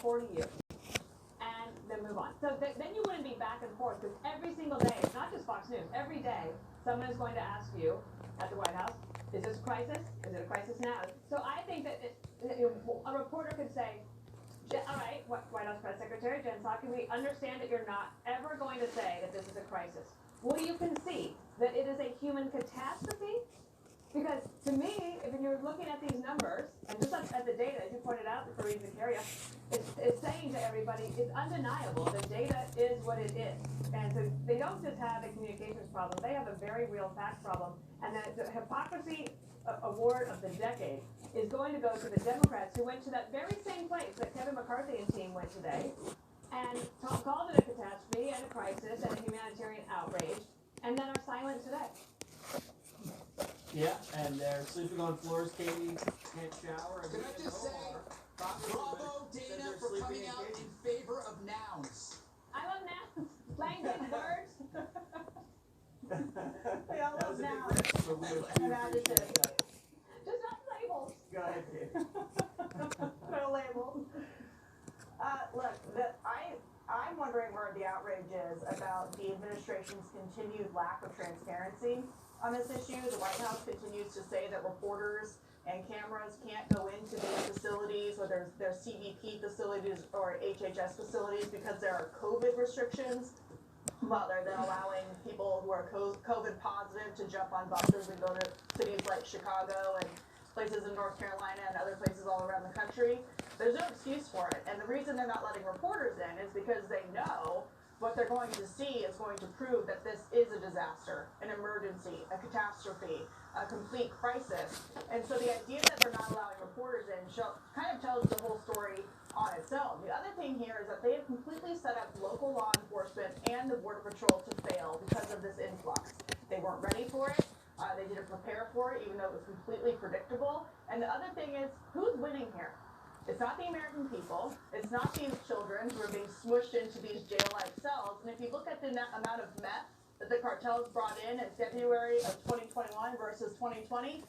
40 years, and then move on. So then you wouldn't be back and forth, because every single day, it's not just Fox News, every day, someone is going to ask you at the White House, is this a crisis? Is it a crisis now? So I think that a reporter could say, all right, White House Press Secretary Jen Psaki, we understand that you're not ever going to say that this is a crisis. Will you concede that it is a human catastrophe? Because to me, if you're looking at these numbers, and just at the data, as you pointed out, for Fareed Zakaria, it's saying to everybody, it's undeniable that data is what it is. And so they don't just have a communications problem, they have a very real fact problem. And the hypocrisy award of the decade is going to go to the Democrats who went to that very same place that Kevin McCarthy and team went today and called it a catastrophe and a crisis and a humanitarian outrage, and then are silent today. Yeah, and they're sleeping on floors Katie can't shower. Can I just say, bravo Dana for coming out in favor of nouns. I love nouns. Language, words. We all love nouns. And adjectives. Just not labels. Go ahead, Katie. No labels. Look, I'm wondering where the outrage is about the administration's continued lack of transparency on this issue. The White House continues to say that reporters and cameras can't go into these facilities, whether they're CBP facilities or HHS facilities, because there are COVID restrictions, rather than allowing people who are COVID positive to jump on buses and go to cities like Chicago and places in North Carolina and other places all around the country. There's no excuse for it. And the reason they're not letting reporters in is because they know what they're going to see is going to prove that this is a disaster, an emergency, a catastrophe, a complete crisis. And so the idea that they're not allowing reporters in kind of tells the whole story on its own. The other thing here is that they have completely set up local law enforcement and the Border Patrol to fail because of this influx. They weren't ready for it. They didn't prepare for it, even though it was completely predictable. And the other thing is, who's winning here? It's not the American people. It's not these children who are being smushed into these jail-like cells. And if you look at the amount of meth that the cartels brought in February of 2021 versus 2020,